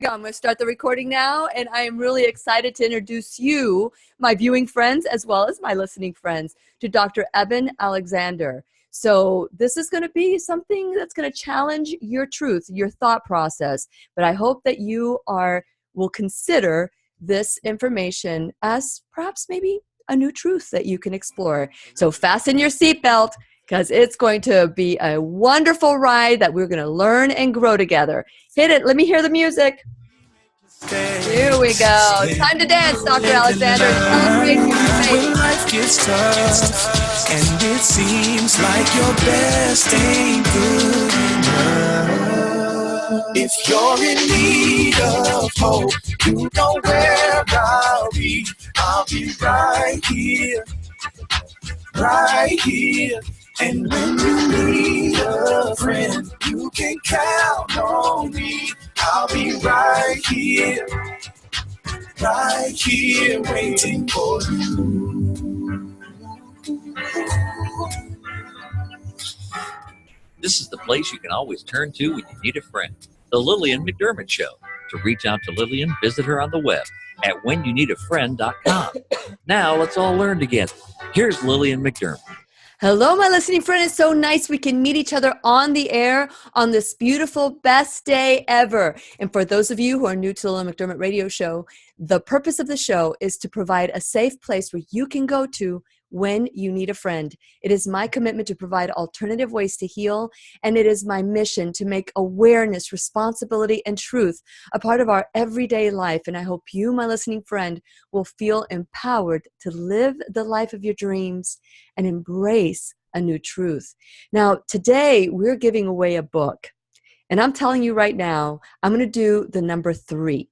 I'm going to start the recording now, and I am really excited to introduce you, my viewing friends, as well as my listening friends, to Dr. Eben Alexander. So this is going to be something that's going to challenge your truth, your thought process, but I hope that you will consider this information as perhaps maybe a new truth that you can explore. So fasten your seatbelt, because it's going to be a wonderful ride that we're going to learn and grow together. Hit it. Let me hear the music. Here we go. Time to dance, Dr. Alexander. Celebrate your faith. When life gets tough and it seems like your best ain't good enough. If you're in need of hope, you know where I'll be. I'll be right here, right here. And when you need a friend, you can count on me. I'll be right here waiting for you. This is the place you can always turn to when you need a friend. The Lillian McDermott Show. To reach out to Lillian, visit her on the web at whenyouneedafriend.com. Now let's all learn together. Here's Lillian McDermott. Hello, my listening friend. It's so nice we can meet each other on the air on this beautiful, best day ever. And for those of you who are new to the Lillian McDermott radio show, the purpose of the show is to provide a safe place where you can go to when you need a friend. It is my commitment to provide alternative ways to heal, and it is my mission to make awareness, responsibility, and truth a part of our everyday life. And I hope you, my listening friend, will feel empowered to live the life of your dreams and embrace a new truth. Now, today we're giving away a book, and I'm telling you right now, I'm going to do the number 3.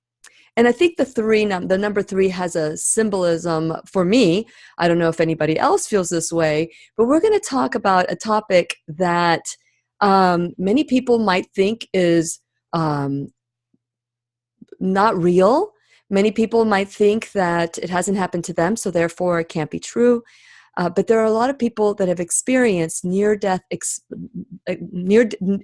And I think the number 3 has a symbolism for me. I don't know if anybody else feels this way, but we're going to talk about a topic that many people might think is not real. Many people might think that it hasn't happened to them, so therefore it can't be true. But there are a lot of people that have experienced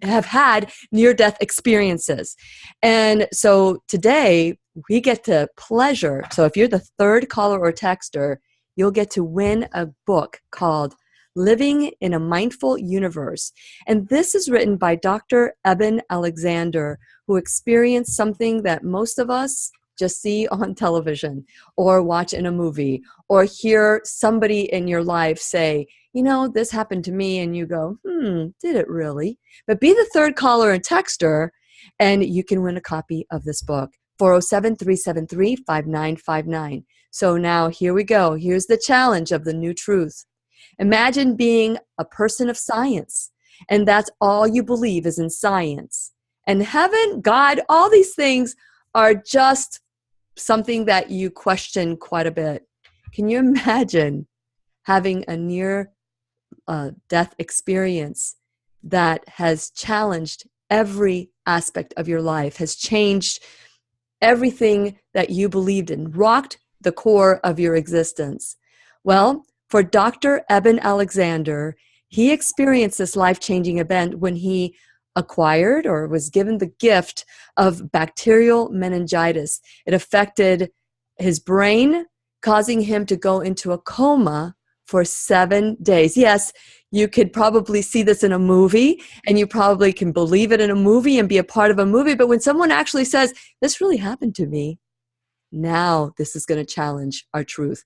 have had near-death experiences. And so today we get to pleasure. So if you're the 3rd caller or texter, you'll get to win a book called Living in a Mindful Universe. And this is written by Dr. Eben Alexander, who experienced something that most of us just see on television or watch in a movie or hear somebody in your life say, you know, this happened to me, and you go, did it really? But be the 3rd caller and texter, and you can win a copy of this book. 407-373-5959. So now here we go. Here's the challenge of the new truth. Imagine being a person of science, and that's all you believe is in science. And heaven, God, all these things are just something that you question quite a bit. Can you imagine having a near-death experience that has challenged every aspect of your life, has changed everything that you believed in, rocked the core of your existence? Well, for Dr. Eben Alexander, he experienced this life-changing event when he acquired or was given the gift of bacterial meningitis. It affected his brain, causing him to go into a coma for 7 days. Yes, you could probably see this in a movie, and you probably can believe it in a movie and be a part of a movie, but when someone actually says, this really happened to me, now this is going to challenge our truth.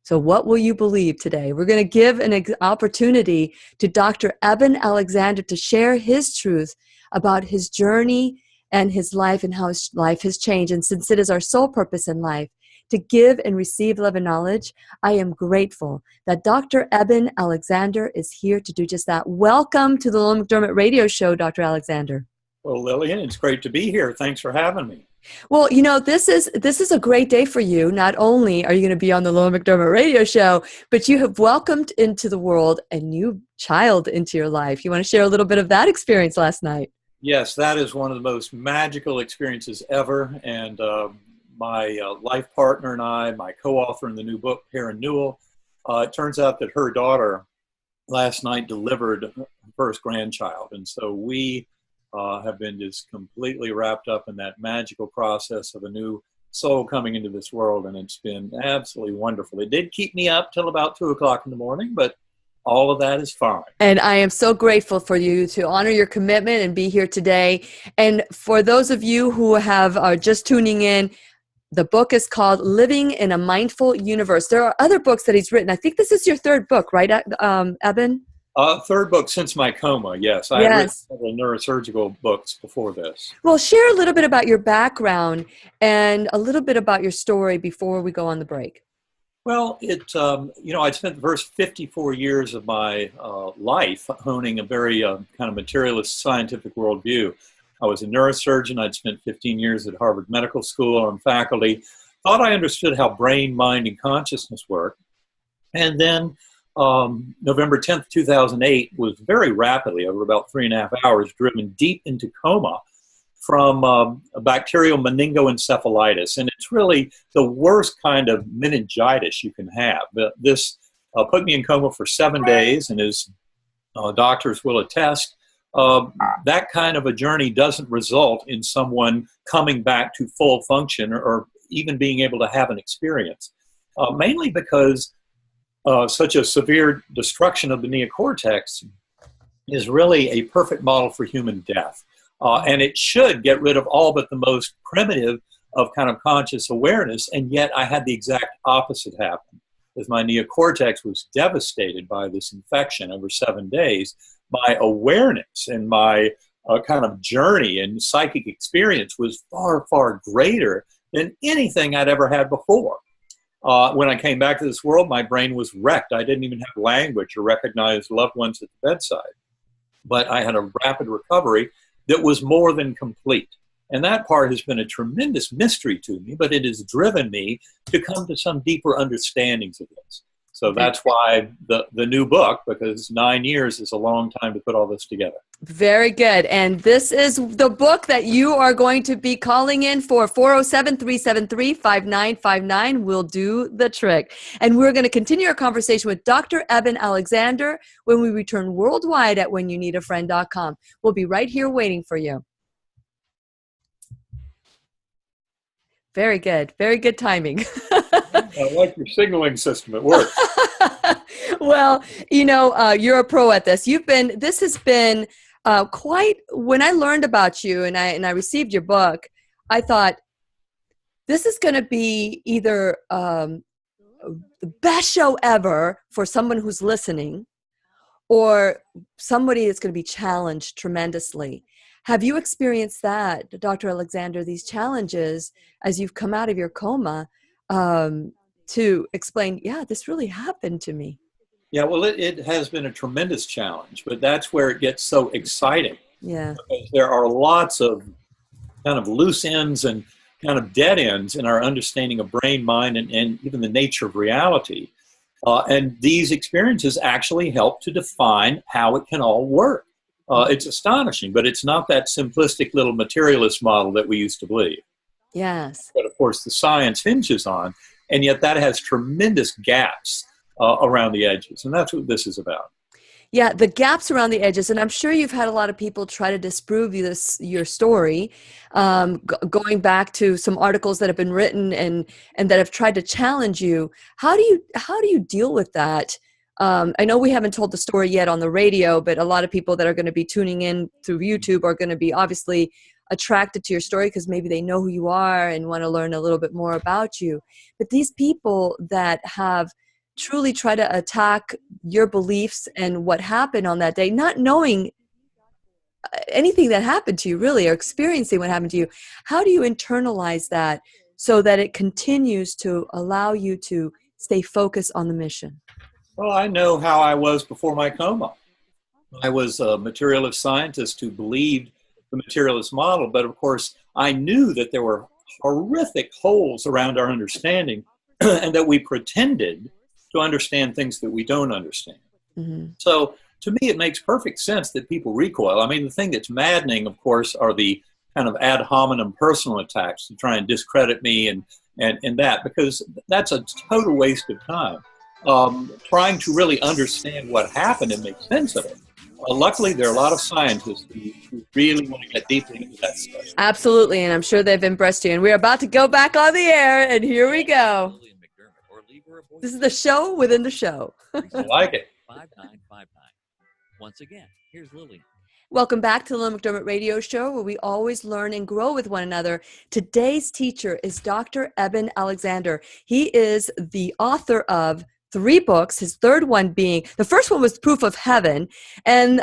So what will you believe today? We're going to give an opportunity to Dr. Eben Alexander to share his truth about his journey and his life and how his life has changed. And since it is our sole purpose in life to give and receive love and knowledge, I am grateful that Dr. Eben Alexander is here to do just that. Welcome to the Lillian McDermott Radio Show, Dr. Alexander. Well, Lillian, it's great to be here. Thanks for having me. Well, you know, this is a great day for you. Not only are you going to be on the Lillian McDermott Radio Show, but you have welcomed into the world a new child into your life. You want to share a little bit of that experience last night? Yes, that is one of the most magical experiences ever. And my life partner and I, my co-author in the new book, Karen Newell, it turns out that her daughter last night delivered her first grandchild. And so we have been just completely wrapped up in that magical process of a new soul coming into this world, and it's been absolutely wonderful. It did keep me up till about 2 o'clock in the morning, but all of that is fine. And I am so grateful for you to honor your commitment and be here today. And for those of you who are just tuning in, the book is called Living in a Mindful Universe. There are other books that he's written. I think this is your third book, right, Eben? Third book since my coma, yes. I had written several neurosurgical books before this. Well, share a little bit about your background and a little bit about your story before we go on the break. Well, I'd spent the first 54 years of my life honing a very kind of materialist scientific worldview. I was a neurosurgeon. I'd spent 15 years at Harvard Medical School on faculty. Thought I understood how brain, mind, and consciousness work. And then November 10th, 2008 was very rapidly, over about 3.5 hours, driven deep into coma from a bacterial meningoencephalitis. And it's really the worst kind of meningitis you can have. This put me in coma for 7 days, and as doctors will attest, that kind of a journey doesn't result in someone coming back to full function or even being able to have an experience, mainly because such a severe destruction of the neocortex is really a perfect model for human death. And it should get rid of all but the most primitive of kind of conscious awareness, and yet I had the exact opposite happen. As my neocortex was devastated by this infection over 7 days, my awareness and my kind of journey and psychic experience was far, far greater than anything I'd ever had before. When I came back to this world, my brain was wrecked. I didn't even have language or recognize loved ones at the bedside. But I had a rapid recovery that was more than complete. And that part has been a tremendous mystery to me, but it has driven me to come to some deeper understandings of this. So that's why the new book, because 9 years is a long time to put all this together. Very good. And this is the book that you are going to be calling in for. 407-373-5959 will do the trick. And we're going to continue our conversation with Dr. Eben Alexander when we return worldwide at whenyouneedafriend.com. We'll be right here waiting for you. Very good. Very good timing. I like your signaling system. It works. Well, you're a pro at this. This has been quite, when I learned about you and I received your book, I thought this is going to be either the best show ever for someone who's listening or somebody that's going to be challenged tremendously. Have you experienced that, Dr. Alexander, these challenges as you've come out of your coma to explain, this really happened to me? Yeah, well, it has been a tremendous challenge, but that's where it gets so exciting. Yeah. Because there are lots of kind of loose ends and kind of dead ends in our understanding of brain, mind, and even the nature of reality. And these experiences actually help to define how it can all work. It's astonishing, but it's not that simplistic little materialist model that we used to believe. Yes. But of course, the science hinges on, and yet that has tremendous gaps around the edges, and that's what this is about. Yeah, the gaps around the edges, and I'm sure you've had a lot of people try to disprove your story, going back to some articles that have been written and that have tried to challenge you. How do you deal with that? I know we haven't told the story yet on the radio, but a lot of people that are going to be tuning in through YouTube are going to be obviously attracted to your story because maybe they know who you are and want to learn a little bit more about you. But these people that have truly tried to attack your beliefs and what happened on that day, not knowing anything that happened to you really, or experiencing what happened to you, how do you internalize that so that it continues to allow you to stay focused on the mission? Well, I know how I was before my coma. I was a materialist scientist who believed the materialist model, but of course I knew that there were horrific holes around our understanding and that we pretended to understand things that we don't understand. Mm-hmm. So to me, it makes perfect sense that people recoil. I mean, the thing that's maddening, of course, are the kind of ad hominem personal attacks to try and discredit me and that, because that's a total waste of time. Trying to really understand what happened and make sense of it luckily, there are a lot of scientists who really want to get deeply into that stuff. Absolutely, and I'm sure they've impressed you. And we're about to go back on the air, and here we go. This is the show within the show. I like it. 5959. Once again, here's Lillian. Welcome back to the Lillian McDermott Radio Show, where we always learn and grow with one another. Today's teacher is Dr. Eben Alexander. He is the author of 3 books, his third one being, the first one was Proof of Heaven, and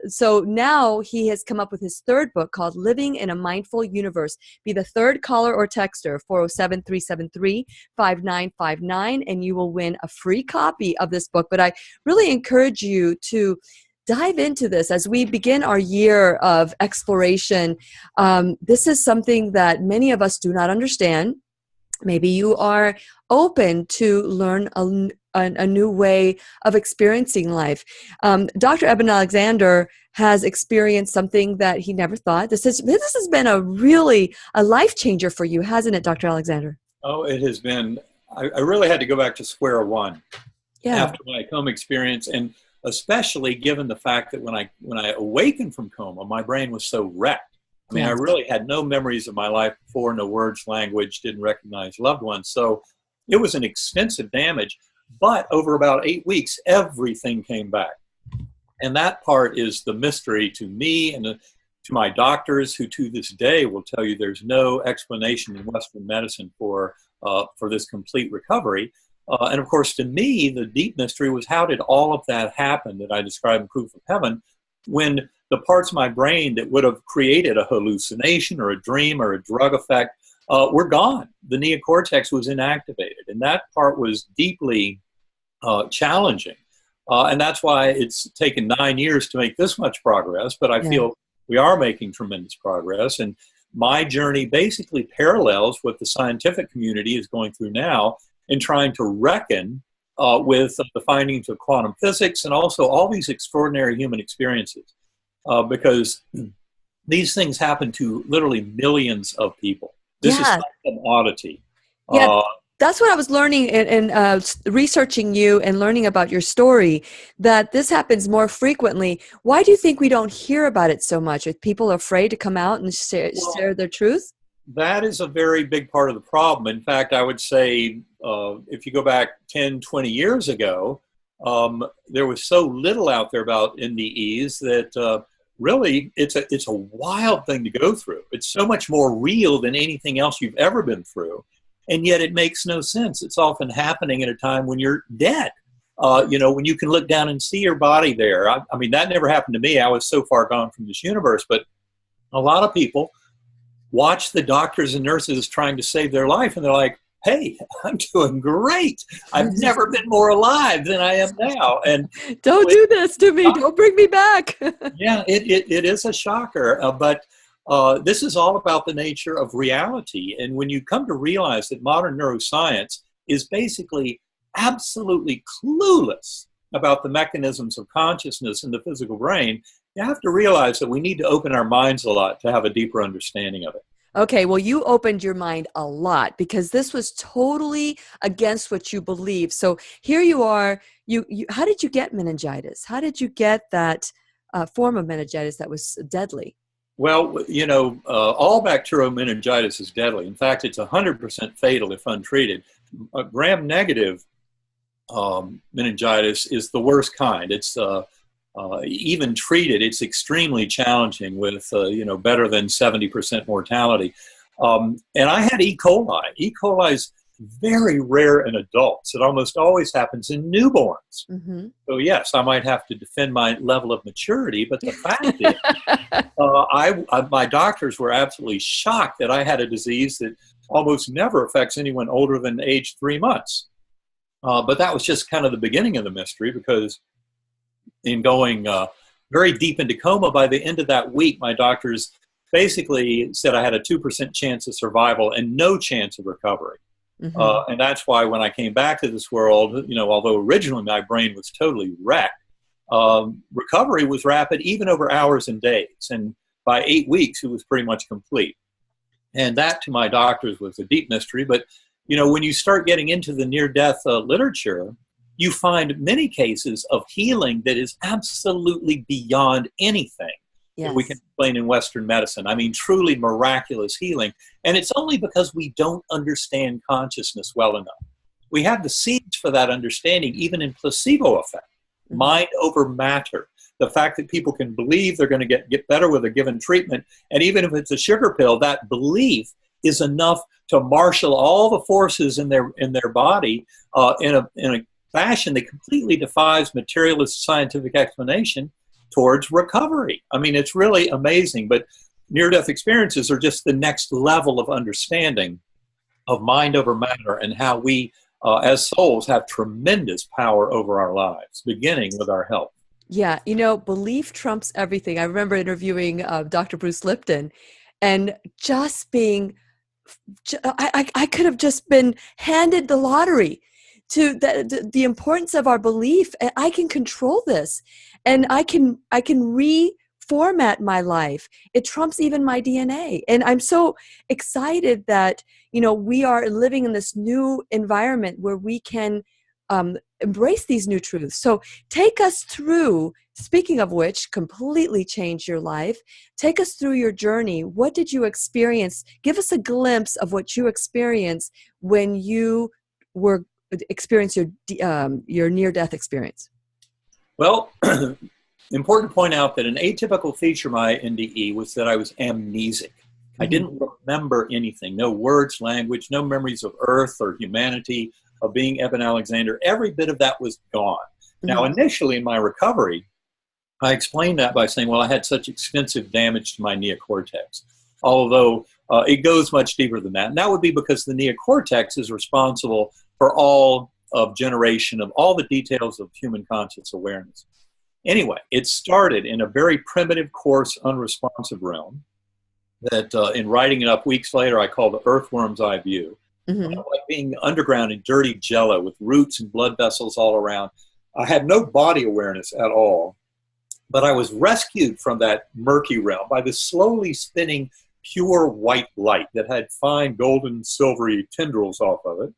so now he has come up with his third book called Living in a Mindful Universe. Be the third caller or texter, 407-373-5959, and you will win a free copy of this book. But I really encourage you to dive into this as we begin our year of exploration. This is something that many of us do not understand. Maybe you are open to learn a new way of experiencing life. Dr. Eben Alexander has experienced something that he never thought. This has been a life changer for you, hasn't it, Dr. Alexander? Oh, it has been. I really had to go back to square one after my coma experience, and especially given the fact that when I awakened from coma, my brain was so wrecked. I mean, I really had no memories of my life before, no words, language, didn't recognize loved ones. So it was an extensive damage. But over about 8 weeks, everything came back. And that part is the mystery to me and to my doctors, who to this day will tell you there's no explanation in Western medicine for this complete recovery. And of course, to me, the deep mystery was, how did all of that happen that I described in Proof of Heaven, when the parts of my brain that would have created a hallucination or a dream or a drug effect were gone. The neocortex was inactivated, and that part was deeply challenging. And that's why it's taken 9 years to make this much progress, but I feel we are making tremendous progress. And my journey basically parallels what the scientific community is going through now in trying to reckon with the findings of quantum physics and also all these extraordinary human experiences. Because these things happen to literally millions of people. This is not an oddity. That's what I was learning and researching you and learning about your story, that this happens more frequently. Why do you think we don't hear about it so much? Are people afraid to come out and share their truth? That is a very big part of the problem. In fact, I would say if you go back 10, 20 years ago, there was so little out there about NDEs that really it's a wild thing to go through. It's so much more real than anything else you've ever been through. And yet it makes no sense. It's often happening at a time when you're dead. When you can look down and see your body there. I mean, that never happened to me. I was so far gone from this universe. But a lot of people watch the doctors and nurses trying to save their life, and they're like, hey, I'm doing great. I've never been more alive than I am now. And don't do this to me. Don't bring me back. Yeah, it is a shocker. But this is all about the nature of reality. And when you come to realize that modern neuroscience is basically absolutely clueless about the mechanisms of consciousness in the physical brain, you have to realize that we need to open our minds a lot to have a deeper understanding of it. Okay, well, you opened your mind a lot, because this was totally against what you believe. So here you are. You how did you get meningitis? How did you get that form of meningitis that was deadly? Well, all bacterial meningitis is deadly. In fact, it's 100% fatal if untreated. Gram-negative meningitis is the worst kind. It's even treated, it's extremely challenging with, better than 70% mortality. And I had E. coli. E. coli is very rare in adults. It almost always happens in newborns. Mm-hmm. So yes, I might have to defend my level of maturity, but the fact is, my doctors were absolutely shocked that I had a disease that almost never affects anyone older than age 3 months. But that was just kind of the beginning of the mystery, because in going very deep into coma, by the end of that week, my doctors basically said I had a 2% chance of survival and no chance of recovery. Mm-hmm. And that's why when I came back to this world, although originally my brain was totally wrecked, recovery was rapid, even over hours and days. And by 8 weeks, it was pretty much complete. And that, to my doctors, was a deep mystery. But, when you start getting into the near-death literature, you find many cases of healing that is absolutely beyond anything that we can explain in Western medicine. I mean, truly miraculous healing. And it's only because we don't understand consciousness well enough. We have the seeds for that understanding, even in placebo effect, mind over matter. The fact that people can believe they're going to get better with a given treatment, and even if it's a sugar pill, that belief is enough to marshal all the forces in their body in a fashion that completely defies materialist scientific explanation towards recovery. I mean, it's really amazing. But near-death experiences are just the next level of understanding of mind over matter and how we, as souls, have tremendous power over our lives, beginning with our health. Yeah, belief trumps everything. I remember interviewing Dr. Bruce Lipton, and just being, I could have just been handed the lottery to the importance of our belief. And I can control this, and I can reformat my life. It trumps even my DNA. And I'm so excited that, we are living in this new environment where we can embrace these new truths. So take us through, speaking of which, completely changed your life. Take us through your journey. What did you experience? Give us a glimpse of what you experienced when you experienced your near-death experience. Well, important to point out that an atypical feature of my NDE was that I was amnesic. I didn't remember anything, no words, language, no memories of Earth or humanity, of being Eben Alexander. Every bit of that was gone. Now, initially in my recovery, I explained that by saying, well, I had such extensive damage to my neocortex, although it goes much deeper than that. And that would be because the neocortex is responsible for all of generation of all the details of human conscious awareness. Anyway, it started in a very primitive, coarse, unresponsive realm that in writing it up weeks later, I call the earthworm's eye view. Like being underground in dirty jello with roots and blood vessels all around. I had no body awareness at all, but I was rescued from that murky realm by this slowly spinning pure white light that had fine golden silvery tendrils off of it.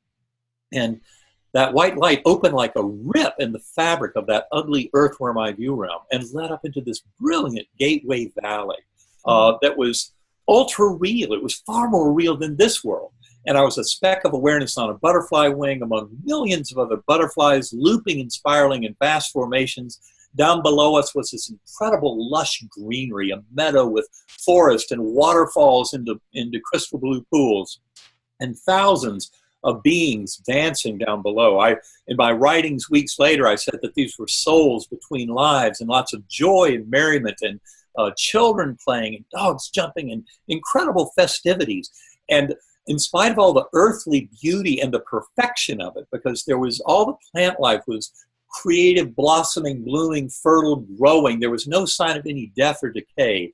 And that white light opened like a rip in the fabric of that ugly earthworm eye view realm and led up into this brilliant gateway valley that was ultra real. It was far more real than this world. And I was a speck of awareness on a butterfly wing among millions of other butterflies looping and spiraling in vast formations. Down below us was this incredible lush greenery, a meadow with forest and waterfalls into crystal blue pools, and thousands of beings dancing down below. In my writings weeks later, I said that these were souls between lives, and lots of joy and merriment, and children playing and dogs jumping, and incredible festivities. And in spite of all the earthly beauty and the perfection of it, because there was all the plant life was creative, blossoming, blooming, fertile, growing. There was no sign of any death or decay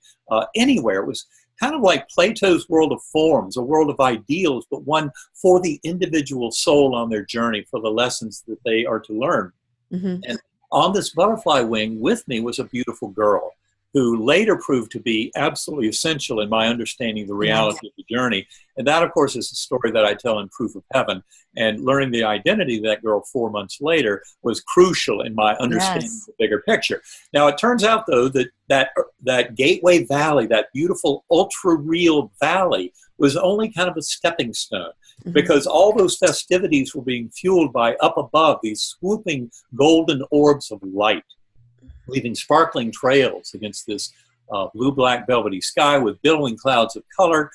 anywhere. It was kind of like Plato's world of forms, a world of ideals, but one for the individual soul on their journey, for the lessons that they are to learn. And on this butterfly wing with me was a beautiful girl who later proved to be absolutely essential in my understanding the reality of the journey. And that, of course, is the story that I tell in Proof of Heaven. And learning the identity of that girl 4 months later was crucial in my understanding the bigger picture. Now, it turns out, though, that Gateway Valley, that beautiful, ultra-real valley, was only kind of a stepping stone, because all those festivities were being fueled by up above these swooping golden orbs of light, leaving sparkling trails against this blue-black velvety sky with billowing clouds of color.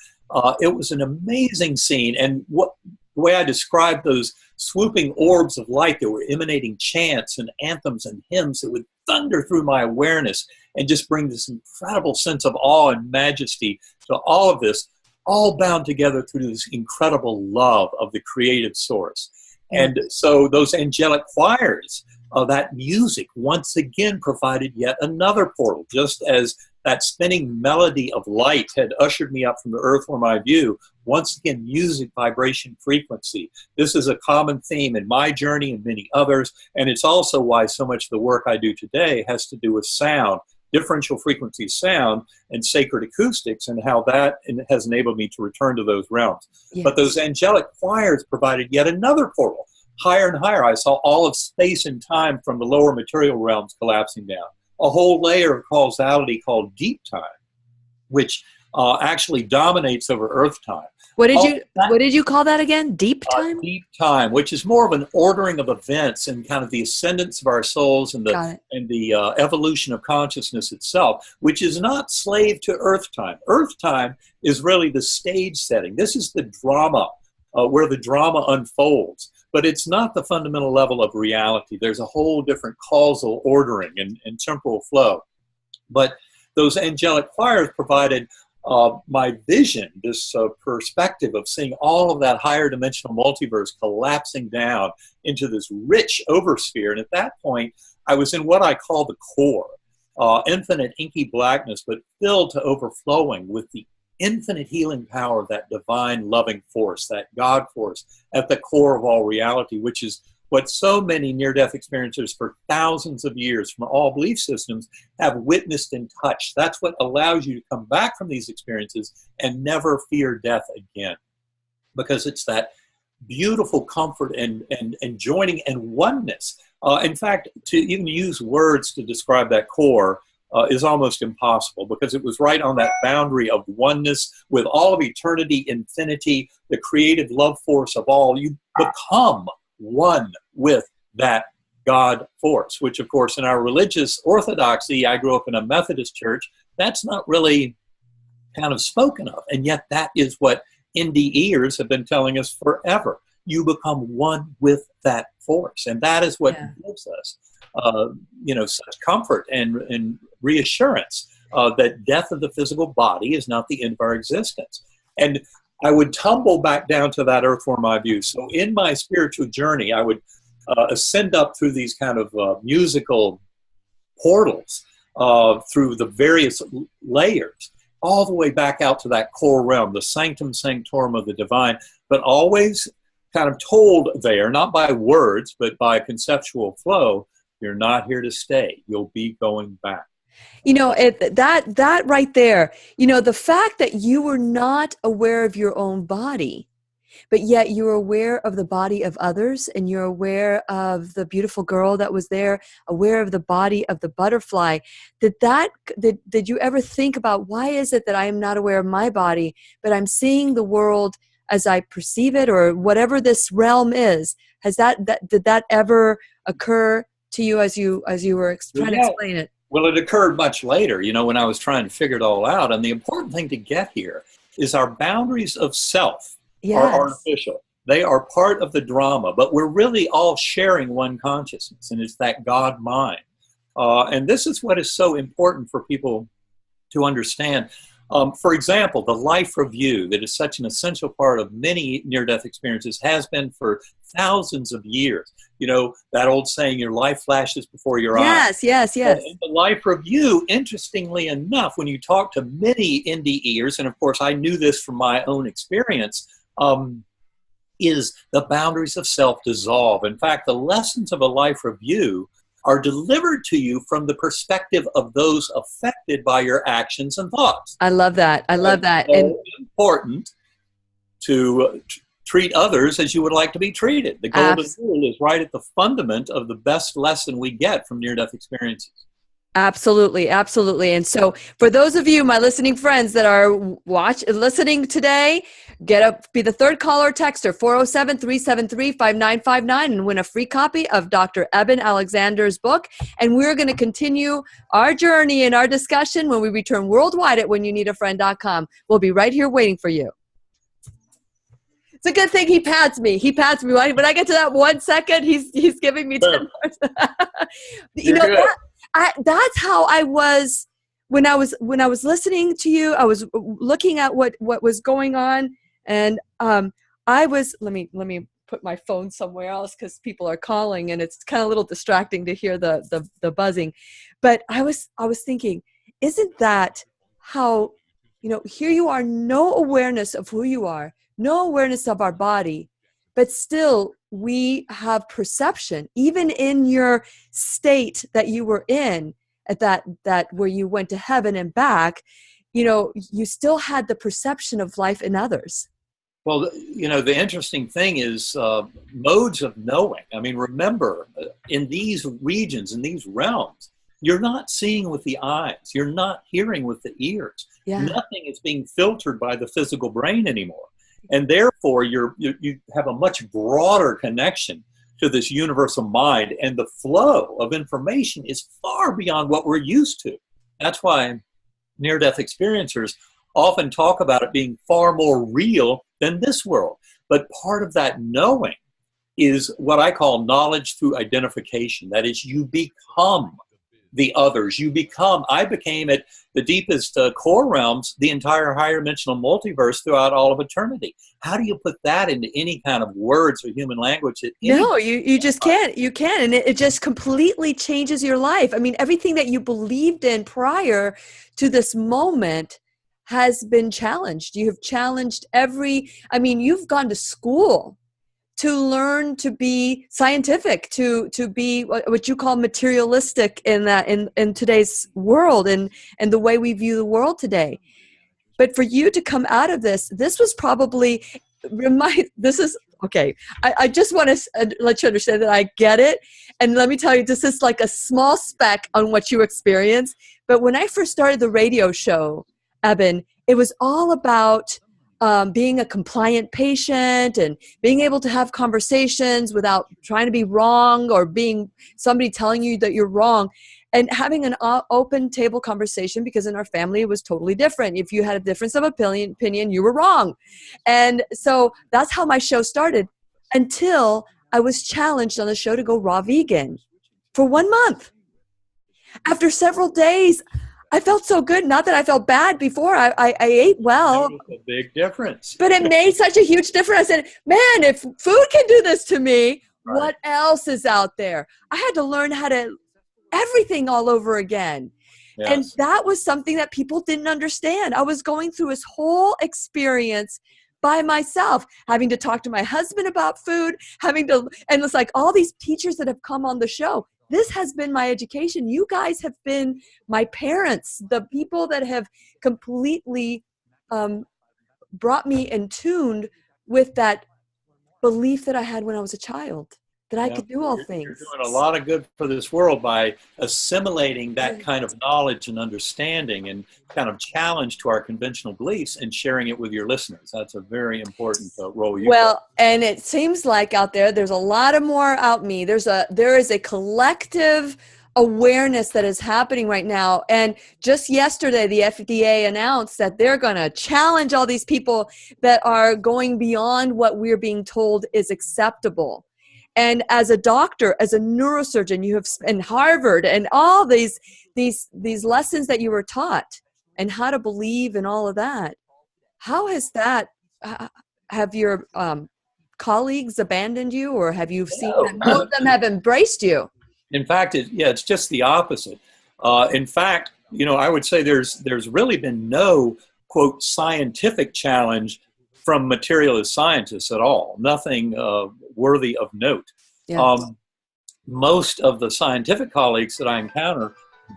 It was an amazing scene. And the way I described those swooping orbs of light that were emanating chants and anthems and hymns that would thunder through my awareness and just bring this incredible sense of awe and majesty to all of this, all bound together through this incredible love of the creative source. And so those angelic choirs, that music once again provided yet another portal, just as that spinning melody of light had ushered me up from the earthworm eye view. Once again, music, vibration, frequency. This is a common theme in my journey and many others, and it's also why so much of the work I do today has to do with sound, differential frequency sound, and sacred acoustics, and how that has enabled me to return to those realms. But those angelic choirs provided yet another portal, higher and higher. I saw all of space and time from the lower material realms collapsing down. A whole layer of causality called deep time, which actually dominates over Earth time. What did you call that again? Deep time? Deep time, which is more of an ordering of events and kind of the ascendance of our souls and the evolution of consciousness itself, which is not slave to Earth time. Earth time is really the stage setting. This is the drama, where the drama unfolds. But it's not the fundamental level of reality. There's a whole different causal ordering and temporal flow. But those angelic choirs provided my vision, this perspective of seeing all of that higher dimensional multiverse collapsing down into this rich oversphere. And at that point, I was in what I call the core, infinite inky blackness, but filled to overflowing with the infinite healing power of that divine loving force, that God force at the core of all reality, which is what so many near-death experiencers for thousands of years from all belief systems have witnessed and touched. That's what allows you to come back from these experiences and never fear death again, because it's that beautiful comfort and joining and oneness. In fact, to even use words to describe that core is almost impossible, because it was right on that boundary of oneness with all of eternity, infinity, the creative love force of all. You become one with that God force, which of course in our religious orthodoxy, I grew up in a Methodist church, that's not really kind of spoken of. And yet that is what NDEers have been telling us forever. You become one with that force. And that is what gives us such comfort and reassurance that death of the physical body is not the end of our existence. And I would tumble back down to that earthworm eye view. So in my spiritual journey, I would ascend up through these kind of musical portals through the various layers, all the way back out to that core realm, the sanctum sanctorum of the divine, but always kind of told there, not by words, but by conceptual flow, you're not here to stay. You'll be going back. You know, that right there, you know, the fact that you were not aware of your own body, but yet you're aware of the body of others, and you're aware of the beautiful girl that was there, aware of the body of the butterfly. Did you ever think about, why is it that I am not aware of my body, but I'm seeing the world as I perceive it, or whatever this realm is? Did that ever occur to you as you were trying to explain it? Well, it occurred much later, when I was trying to figure it all out. And the important thing to get here is our boundaries of self are artificial. They are part of the drama, but we're really all sharing one consciousness, and it's that God mind. And this is what is so important for people to understand. For example, the life review that is such an essential part of many near-death experiences has been for thousands of years. That old saying, your life flashes before your eyes. Yes. And the life review, interestingly enough, when you talk to many NDEers, and of course I knew this from my own experience, is the boundaries of self dissolve. In fact, the lessons of a life review are delivered to you from the perspective of those affected by your actions and thoughts. I love that. And important to treat others as you would like to be treated. The golden rule is right at the fundament of the best lesson we get from near-death experiences. Absolutely. And so for those of you, my listening friends that are listening today, be the third caller or texter, 407-373-5959, and win a free copy of Dr. Eben Alexander's book. And we're going to continue our journey and our discussion when we return worldwide at whenyounneedafriend.com. We'll be right here waiting for you. It's a good thing he pats me. When I get to that 1 second, he's giving me 10 more. That's how I was when I was listening to you. I was looking at what was going on, and I was let me put my phone somewhere else because people are calling, and it's kind of a little distracting to hear the buzzing. But I was thinking, isn't that how, here you are, no awareness of who you are, no awareness of our body, but still we have perception, even in your state that you were in at that where you went to heaven and back, you still had the perception of life in others. Well, the interesting thing is modes of knowing. I mean, remember, in these regions, in these realms, you're not seeing with the eyes. You're not hearing with the ears. Yeah. Nothing is being filtered by the physical brain anymore. And therefore, you have a much broader connection to this universal mind. And the flow of information is far beyond what we're used to. That's why near-death experiencers often talk about it being far more real than this world. But part of that knowing is what I call knowledge through identification. That is, you become the others. I became at the deepest core realms, the entire higher dimensional multiverse throughout all of eternity. How do you put that into any kind of words or human language? No, you just can't. You can't. And it just completely changes your life. I mean, everything that you believed in prior to this moment has been challenged. You have challenged you've gone to school to learn to be scientific, to be what you call materialistic in today's world and the way we view the world today. But for you to come out of this was probably okay. I just want to let you understand that I get it. And let me tell you, this is like a small speck on what you experience. But when I first started the radio show, Eben, it was all about being a compliant patient and being able to have conversations without trying to be wrong or being somebody telling you that you're wrong, and having an open table conversation, because in our family it was totally different. If you had a difference of opinion, you were wrong. And so that's how my show started, until I was challenged on the show to go raw vegan for 1 month. After several days, I felt so good. Not that I felt bad before. I ate well. It was a big difference. But it made such a huge difference. I said, man, if food can do this to me, Right. What else is out there? I had to learn how to everything all over again. Yes. And that was something that people didn't understand. I was going through this whole experience by myself, having to talk to my husband about food, and it's like all these teachers that have come on the show. This has been my education. You guys have been my parents, the people that have completely brought me in tuned with that belief that I had when I was a child, that I could do all things. You're doing a lot of good for this world by assimilating that kind of knowledge and understanding and kind of challenge to our conventional beliefs and sharing it with your listeners. That's a very important role you play. And it seems like out there's a lot of more out me. There is a collective awareness that is happening right now. And just yesterday, the FDA announced that they're going to challenge all these people that are going beyond what we're being told is acceptable. And as a doctor, as a neurosurgeon, you have in Harvard and all these lessons that you were taught and how to believe and all of that. How has that, have your colleagues abandoned you, or have you seen that most of them have embraced you? In fact, it's just the opposite. In fact, I would say there's really been no, quote, scientific challenge from materialist scientists at all. Nothing worthy of note. Yeah. Most of the scientific colleagues that I encounter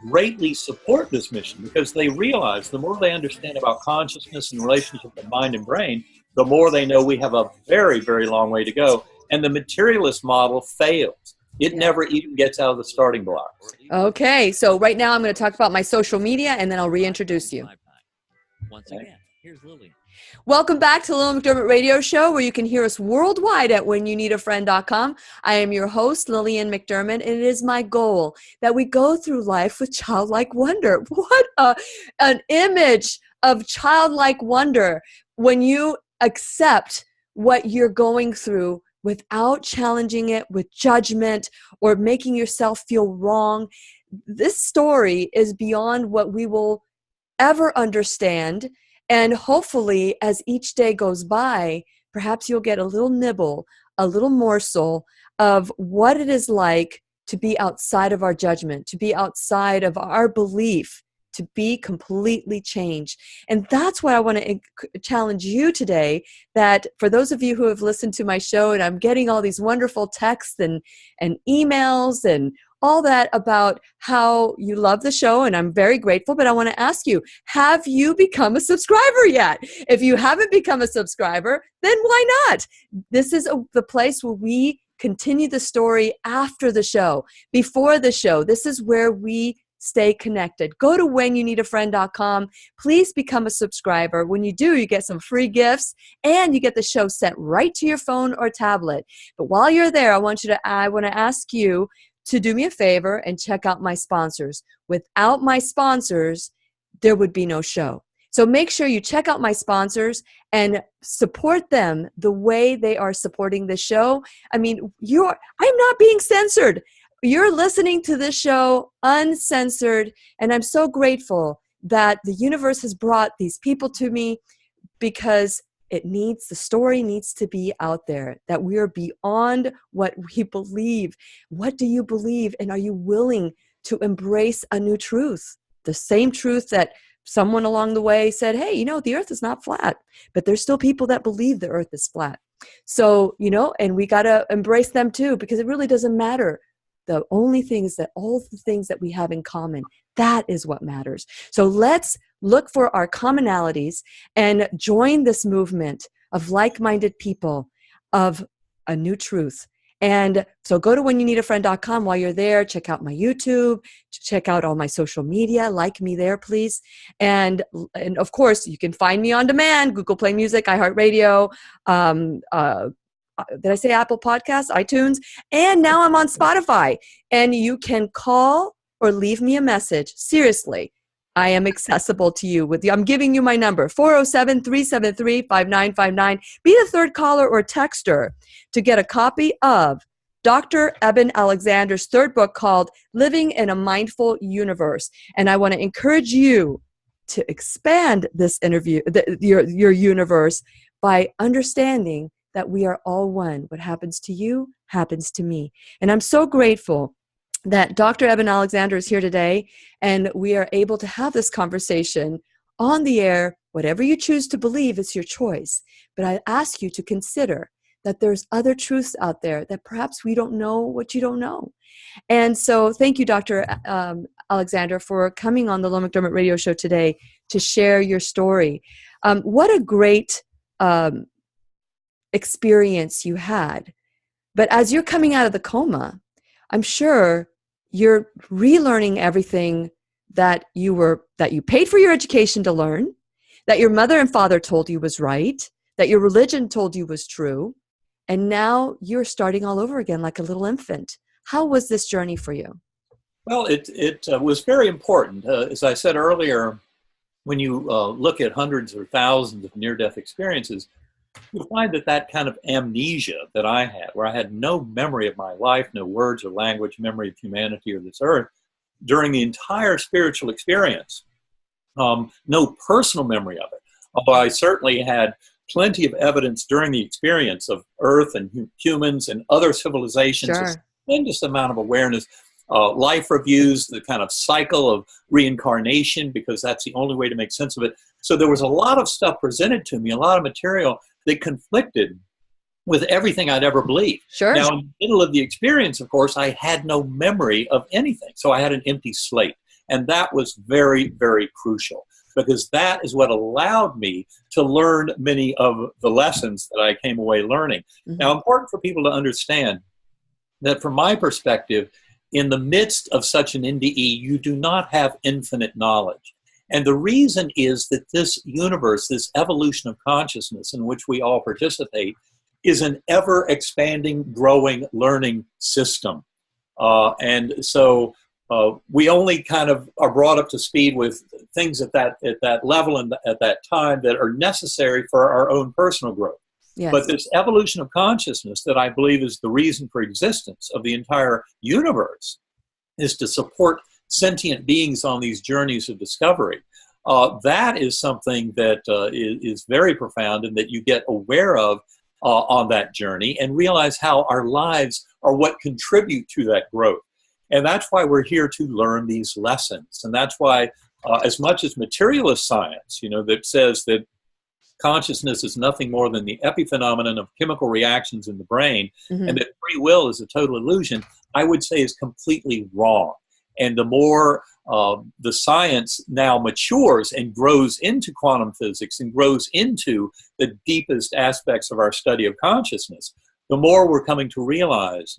greatly support this mission, because they realize the more they understand about consciousness and relationship of mind and brain, the more they know we have a very, very long way to go. And the materialist model fails. It never even gets out of the starting blocks. Okay, so right now I'm going to talk about my social media, and then I'll reintroduce you. Once again, here's Lillian. Welcome back to the Lillian McDermott Radio Show, where you can hear us worldwide at whenyouneedafriend.com. I am your host, Lillian McDermott, and it is my goal that we go through life with childlike wonder. What an image of childlike wonder when you accept what you're going through without challenging it with judgment or making yourself feel wrong. This story is beyond what we will ever understand. And hopefully, as each day goes by, perhaps you'll get a little nibble, a little morsel of what it is like to be outside of our judgment, to be outside of our belief, to be completely changed. And that's what I want to challenge you today, that for those of you who have listened to my show, and I'm getting all these wonderful texts and emails and all that about how you love the show, and I'm very grateful, but I want to ask you, have you become a subscriber yet? If you haven't become a subscriber, then why not? This is the place where we continue the story after the show, before the show. This is where we stay connected. Go to whenyouneedafriend.com. Please become a subscriber. When you do, you get some free gifts and you get the show sent right to your phone or tablet. But while you're there, I want to ask you to do me a favor and check out my sponsors. Without my sponsors, there would be no show. So make sure you check out my sponsors and support them the way they are supporting the show. I mean, I'm not being censored. You're listening to this show uncensored, and I'm so grateful that the universe has brought these people to me, because the story needs to be out there, that we are beyond what we believe. What do you believe, and are you willing to embrace a new truth? The same truth that someone along the way said, hey, the earth is not flat, but there's still people that believe the earth is flat. So, and we got to embrace them too, because it really doesn't matter. The only thing is that all the things that we have in common, that is what matters. So let's look for our commonalities and join this movement of like-minded people, of a new truth. And so go to whenyouneedafriend.com. While you're there, check out my YouTube, check out all my social media, like me there, please. And of course, you can find me on demand, Google Play Music, iHeartRadio, did I say Apple Podcasts, iTunes? And now I'm on Spotify. And you can call or leave me a message. Seriously, I am accessible to you. I'm giving you my number, 407-373-5959. Be the third caller or texter to get a copy of Dr. Eben Alexander's third book called Living in a Mindful Universe. And I want to encourage you to expand this your universe by understanding that we are all one. What happens to you happens to me. And I'm so grateful that Dr. Eben Alexander is here today, and we are able to have this conversation on the air. Whatever you choose to believe, it's your choice. But I ask you to consider that there's other truths out there that perhaps we don't know what you don't know. And so thank you, Dr. Alexander, for coming on the Lillian McDermott radio show today to share your story. What a great experience you had. But as you're coming out of the coma, I'm sure you're relearning everything that you paid for your education to learn, that your mother and father told you was right, that your religion told you was true, and now you're starting all over again like a little infant. How was this journey for you? Well, it was very important. As I said earlier, when you look at hundreds or thousands of near-death experiences, you find that kind of amnesia that I had, where I had no memory of my life, no words or language, memory of humanity or this earth, during the entire spiritual experience. No personal memory of it, although I certainly had plenty of evidence during the experience of Earth and humans and other civilizations. Sure. A tremendous amount of awareness, life reviews, the kind of cycle of reincarnation, because that's the only way to make sense of it. So there was a lot of stuff presented to me, a lot of material that conflicted with everything I'd ever believed. Sure. Now, in the middle of the experience, of course, I had no memory of anything. So I had an empty slate. And that was very, very crucial, because that is what allowed me to learn many of the lessons that I came away learning. Mm-hmm. Now, important for people to understand that from my perspective, in the midst of such an NDE, you do not have infinite knowledge. And the reason is that this universe, this evolution of consciousness in which we all participate, is an ever-expanding, growing, learning system. And so we only kind of are brought up to speed with things at that level and at that time that are necessary for our own personal growth. Yes. But this evolution of consciousness that I believe is the reason for existence of the entire universe is to support sentient beings on these journeys of discovery. That is something that is very profound, and that you get aware of on that journey and realize how our lives are what contribute to that growth. And that's why we're here to learn these lessons. And that's why as much as materialist science, that says that consciousness is nothing more than the epiphenomenon of chemical reactions in the brain, Mm-hmm. and that free will is a total illusion, I would say is completely wrong. And the more the science now matures and grows into quantum physics and grows into the deepest aspects of our study of consciousness, the more we're coming to realize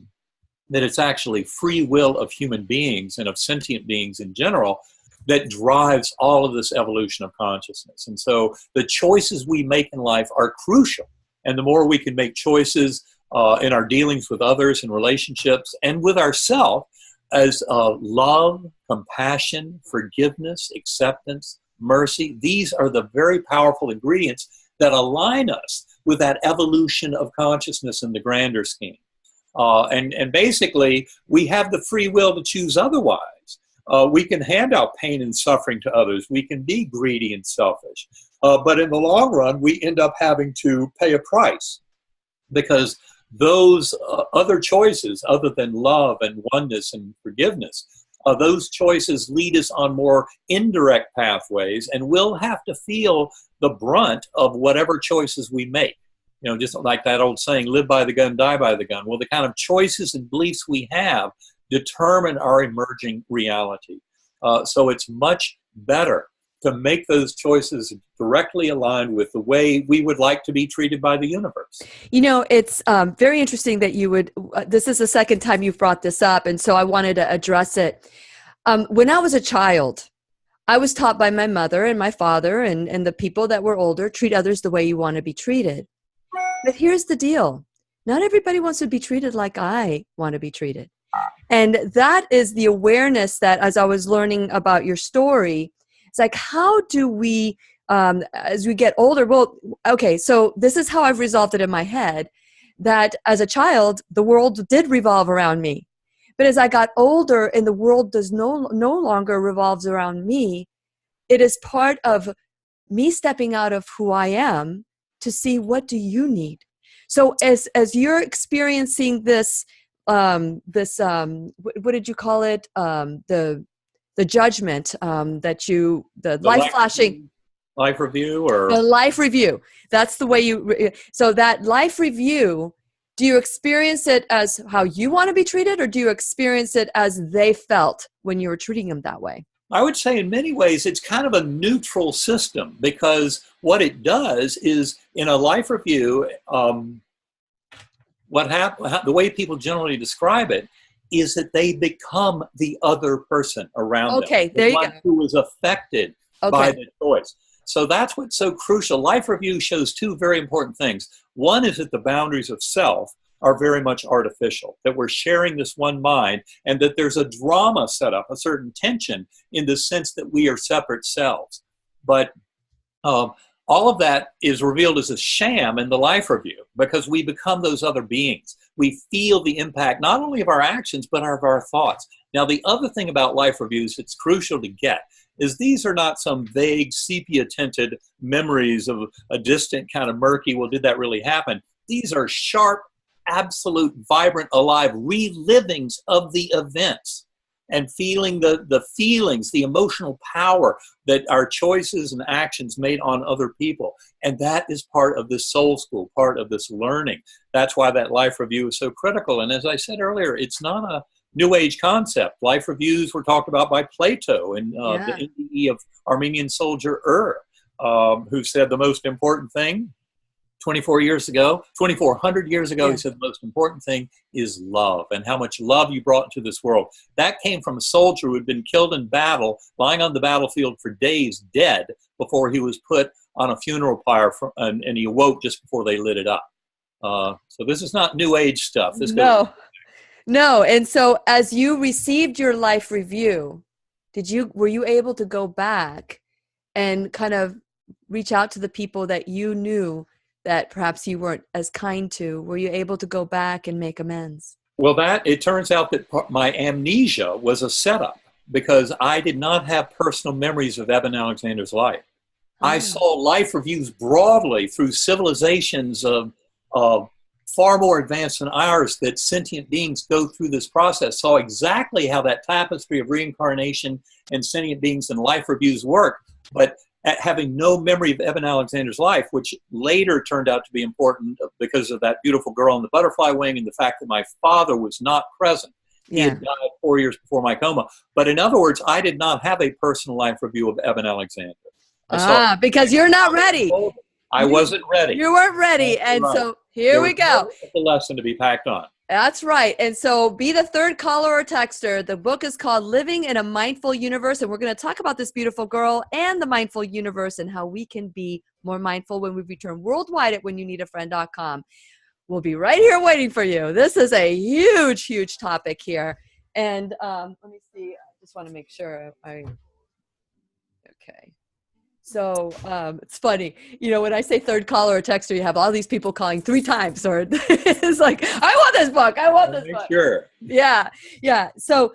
that it's actually free will of human beings and of sentient beings in general that drives all of this evolution of consciousness. And so the choices we make in life are crucial. And the more we can make choices in our dealings with others and relationships and with ourselves as love, compassion, forgiveness, acceptance, mercy, these are the very powerful ingredients that align us with that evolution of consciousness in the grander scheme. And basically, we have the free will to choose otherwise. We can hand out pain and suffering to others. We can be greedy and selfish. But in the long run, we end up having to pay a price because those other choices, other than love and oneness and forgiveness, those choices lead us on more indirect pathways, and we'll have to feel the brunt of whatever choices we make. You know, just like that old saying, live by the gun, die by the gun. Well, the kind of choices and beliefs we have determine our emerging reality. So it's much better to make those choices directly aligned with the way we would like to be treated by the universe. You know, it's very interesting that you would, this is the second time you've brought this up, and so I wanted to address it. When I was a child, I was taught by my mother and my father and the people that were older, treat others the way you want to be treated. But here's the deal. Not everybody wants to be treated like I want to be treated. And that is the awareness that, as I was learning about your story, it's like, how do we, as we get older, well, okay, so this is how I've resolved it in my head, that as a child, the world did revolve around me. But as I got older and the world does no longer revolves around me, it is part of me stepping out of who I am to see, what do you need? So as you're experiencing this, what did you call it? The judgment the life flashing. Life review or? The life review. That's the way so that life review, do you experience it as how you want to be treated, or do you experience it as they felt when you were treating them that way? I would say in many ways it's kind of a neutral system, because what it does is, in a life review, the way people generally describe it is that they become the other person around them. Okay, there you go. Who was affected by the choice. So that's what's so crucial. Life review shows two very important things. One is that the boundaries of self are very much artificial, that we're sharing this one mind, and that there's a drama set up, a certain tension in the sense that we are separate selves. But all of that is revealed as a sham in the life review, because we become those other beings. We feel the impact not only of our actions, but of our thoughts. Now, the other thing about life reviews that's crucial to get is these are not some vague sepia-tinted memories of a distant kind of murky, well, did that really happen? These are sharp, absolute, vibrant, alive relivings of the events, and feeling the feelings, the emotional power that our choices and actions made on other people. And that is part of this soul school, part of this learning. That's why that life review is so critical. And as I said earlier, it's not a New Age concept. Life reviews were talked about by Plato and the NDE of Armenian soldier who said the most important thing 2,400 years ago, he said the most important thing is love, and how much love you brought into this world. That came from a soldier who had been killed in battle, lying on the battlefield for days, dead, before he was put on a funeral pyre, and he awoke just before they lit it up. So this is not New Age stuff. No. And so as you received your life review, were you able to go back and kind of reach out to the people that you knew that perhaps you weren't as kind to? Were you able to go back and make amends? Well, it turns out that my amnesia was a setup, because I did not have personal memories of Eben Alexander's life. I saw life reviews broadly through civilizations of far more advanced than ours, that sentient beings go through this process, saw exactly how that tapestry of reincarnation and sentient beings and life reviews work. But having no memory of Eben Alexander's life, which later turned out to be important because of that beautiful girl on the butterfly wing and the fact that my father was not present. He had died 4 years before my coma. But in other words, I did not have a personal life review of Eben Alexander. Because you're not ready. I wasn't ready. You weren't ready. That's and right. so here we go. The lesson to be packed on. That's right. And so be the third caller or texter. The book is called Living in a Mindful Universe. And we're going to talk about this beautiful girl and the mindful universe and how we can be more mindful when we return worldwide at whenyouneedafriend.com. We'll be right here waiting for you. This is a huge, huge topic here. And let me see. I just want to make sure okay. So it's funny, when I say third caller or texter, you have all these people calling 3 times, or it's like, I want this book. I want this book. Sure. Yeah. So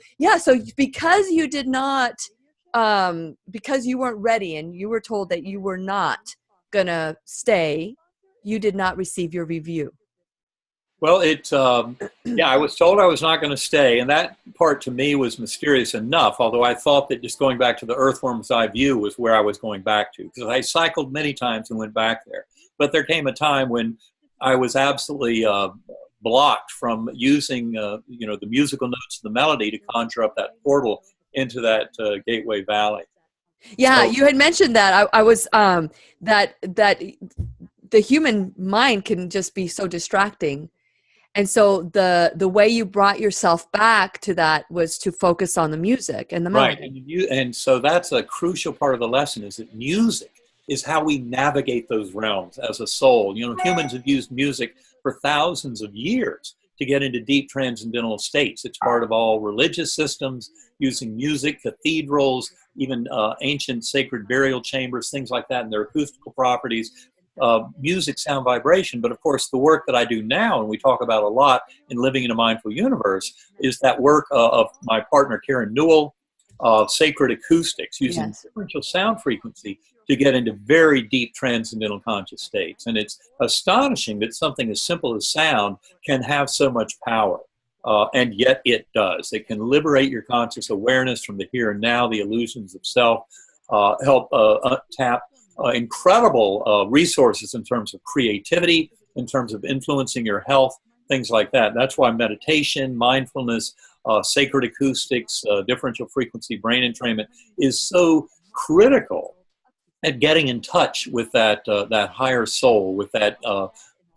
because you did not, because you weren't ready and you were told that you were not gonna stay, you did not receive your review. Well, I was told I was not going to stay, and that part to me was mysterious enough, although I thought that just going back to the earthworm's eye view was where I was going back to, because I cycled many times and went back there. But there came a time when I was absolutely blocked from using, the musical notes of the melody to conjure up that portal into that Gateway Valley. Yeah, so, you had mentioned that. I was that the human mind can just be so distracting. And so the way you brought yourself back to that was to focus on the music and the melody. Right, and so that's a crucial part of the lesson, is that music is how we navigate those realms as a soul. Humans have used music for thousands of years to get into deep transcendental states. It's part of all religious systems, using music, cathedrals, even ancient sacred burial chambers, things like that, and their acoustical properties. Music, sound, vibration. But of course, the work that I do now, and we talk about a lot in Living in a Mindful Universe, is that work of my partner, Karen Newell, sacred acoustics, using differential sound frequency to get into very deep transcendental conscious states. And it's astonishing that something as simple as sound can have so much power. And yet it does. It can liberate your conscious awareness from the here and now, the illusions of self, help tap incredible resources in terms of creativity, in terms of influencing your health, things like that. That's why meditation, mindfulness, sacred acoustics, differential frequency brain entrainment is so critical at getting in touch with that higher soul, with that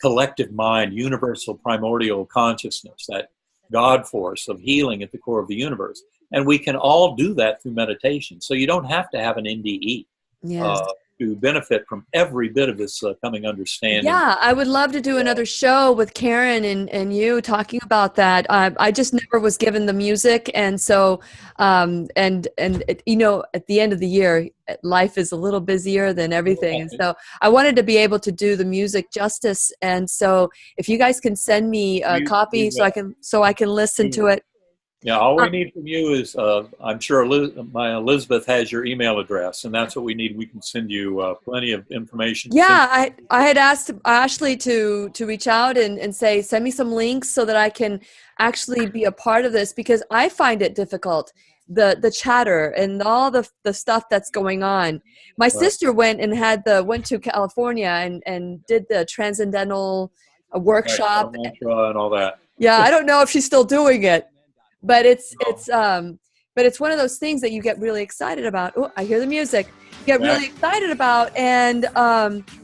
collective mind, universal primordial consciousness, that God force of healing at the core of the universe. And we can all do that through meditation. So you don't have to have an NDE. Yes. To benefit from every bit of this coming understanding. Yeah, I would love to do another show with Karen and you talking about that. I just never was given the music, and so at the end of the year, life is a little busier than everything, and so I wanted to be able to do the music justice. And so, if you guys can send me a copy, so I can listen to it. Yeah, all we need from you is, I'm sure Elizabeth has your email address, and that's what we need. We can send you plenty of information. Yeah, I had asked Ashley to reach out and say, send me some links so that I can actually be a part of this, because I find it difficult, the chatter and all the stuff that's going on. My sister went to California and did the transcendental workshop. And all that. Yeah, I don't know if she's still doing it. But it's one of those things that you get really excited about. Oh, I hear the music. You get really excited about, and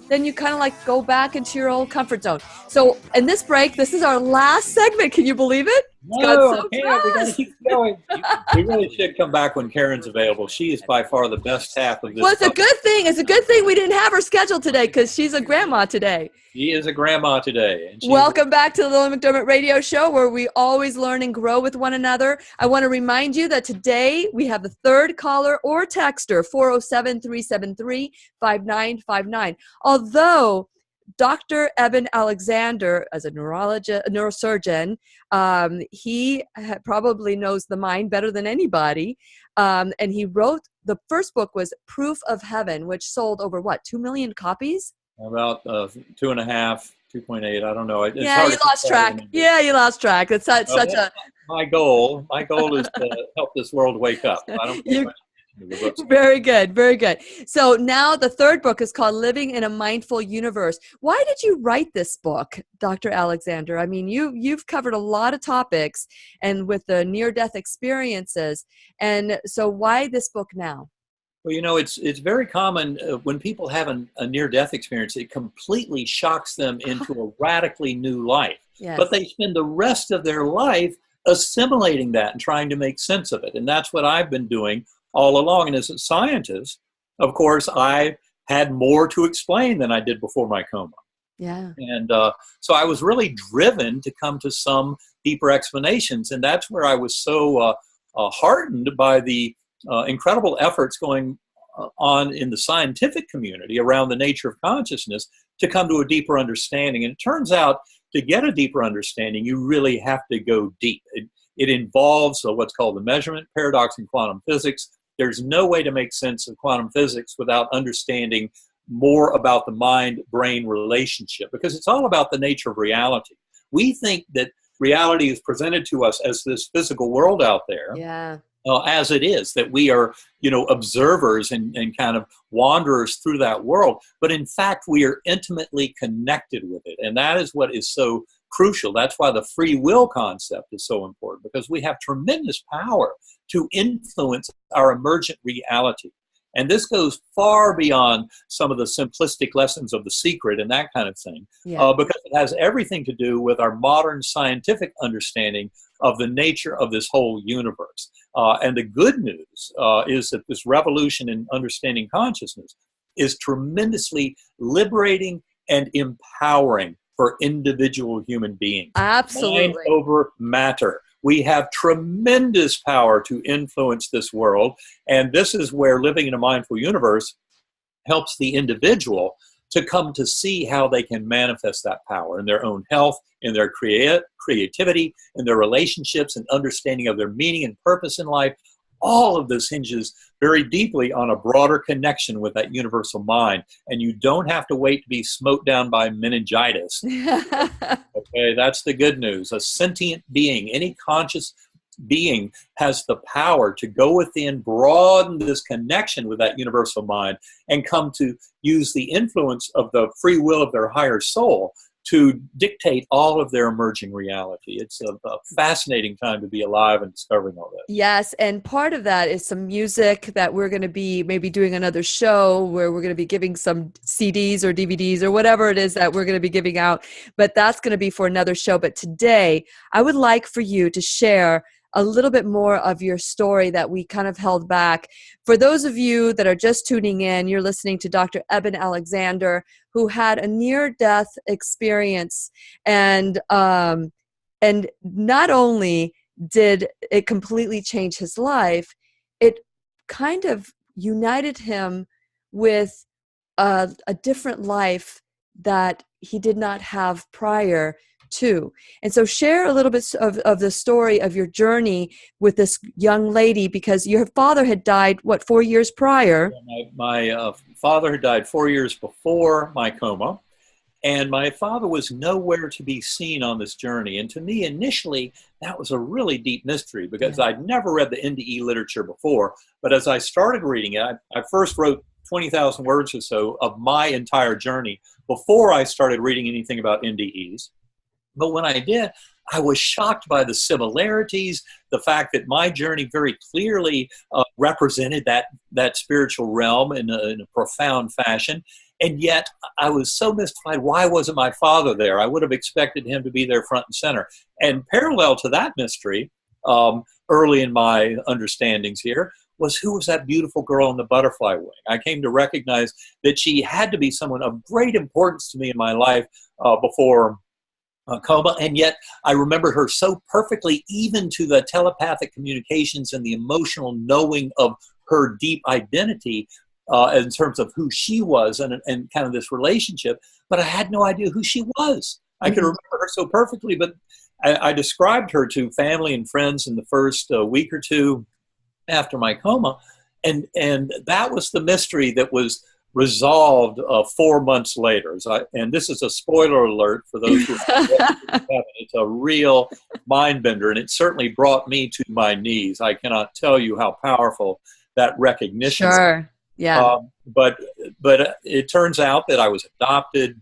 then you kind of like go back into your old comfort zone. So in this break, this is our last segment. Can you believe it? We got to keep going. We really should come back when Karen's available. She is by far the best half of this. Well, it's a good thing. It's a good thing we didn't have her scheduled today, because she's a grandma today. She is a grandma today. And welcome back to the Lillian McDermott Radio Show, where we always learn and grow with one another. I want to remind you that today we have the third caller or texter, 407-373-5959. Although Dr. Eben Alexander, as a neurosurgeon, he probably knows the mind better than anybody. And he wrote, the first book was Proof of Heaven, which sold over 2 million copies? About 2.5, 2.8. I don't know. You lost track. Yeah, you lost track. It's such a. My goal is to help this world wake up. I don't pay much The books. Very good, very good. So now the third book is called Living in a Mindful Universe. Why did you write this book, Dr. Alexander? I mean, you've covered a lot of topics and with the near-death experiences. And so why this book now? Well, it's very common when people have a near-death experience, it completely shocks them into a radically new life. Yes. But they spend the rest of their life assimilating that and trying to make sense of it. And that's what I've been doing all along. And as a scientist, of course, I had more to explain than I did before my coma. Yeah. And so I was really driven to come to some deeper explanations. And that's where I was so heartened by the incredible efforts going on in the scientific community around the nature of consciousness to come to a deeper understanding. And it turns out to get a deeper understanding, you really have to go deep. It involves what's called the measurement paradox in quantum physics. There's no way to make sense of quantum physics without understanding more about the mind-brain relationship, because it's all about the nature of reality. We think that reality is presented to us as this physical world out there. Yeah. As it is, that we are, observers and kind of wanderers through that world. But in fact, we are intimately connected with it. And that is what is so crucial. That's why the free will concept is so important, because we have tremendous power to influence our emergent reality. And this goes far beyond some of the simplistic lessons of The Secret and that kind of thing, because it has everything to do with our modern scientific understanding of the nature of this whole universe. And the good news is that this revolution in understanding consciousness is tremendously liberating and empowering for individual human beings. Absolutely. Mind over matter. We have tremendous power to influence this world. And this is where living in a mindful universe helps the individual to come to see how they can manifest that power in their own health, in their creativity, in their relationships, and understanding of their meaning and purpose in life. All of this hinges very deeply on a broader connection with that universal mind. And you don't have to wait to be smote down by meningitis. Okay, that's the good news. A sentient being, any conscious being, has the power to go within, broaden this connection with that universal mind, and come to use the influence of the free will of their higher soul to dictate all of their emerging reality. It's a fascinating time to be alive and discovering all that. Yes, and part of that is some music that we're going to be maybe doing another show where we're going to be giving some CDs or DVDs or whatever it is that we're going to be giving out, but that's going to be for another show. But today, I would like for you to share a little bit more of your story that we kind of held back. For those of you that are just tuning in, you're listening to Dr. Eben Alexander, who had a near-death experience. And not only did it completely change his life, it kind of united him with a different life that he did not have prior to. And so share a little bit of the story of your journey with this young lady, because your father had died, 4 years prior? My father had died 4 years before my coma, and my father was nowhere to be seen on this journey. And to me, initially, that was a really deep mystery, because I'd never read the NDE literature before. But as I started reading it, I first wrote 20,000 words or so of my entire journey before I started reading anything about NDEs. But when I did, I was shocked by the similarities, the fact that my journey very clearly represented that spiritual realm in a profound fashion. And yet I was so mystified. Why wasn't my father there? I would have expected him to be there front and center. And parallel to that mystery, early in my understandings here, was who was that beautiful girl in the butterfly wing. I came to recognize that she had to be someone of great importance to me in my life before coma, and yet I remembered her so perfectly, even to the telepathic communications and the emotional knowing of her deep identity in terms of who she was and kind of this relationship, but I had no idea who she was. I could remember her so perfectly, but I described her to family and friends in the first week or two after my coma, and that was the mystery that was resolved 4 months later. And this is a spoiler alert for those who haven't. It's a real mind bender, and it certainly brought me to my knees. I cannot tell you how powerful that recognition. Sure. Yeah. But it turns out that I was adopted.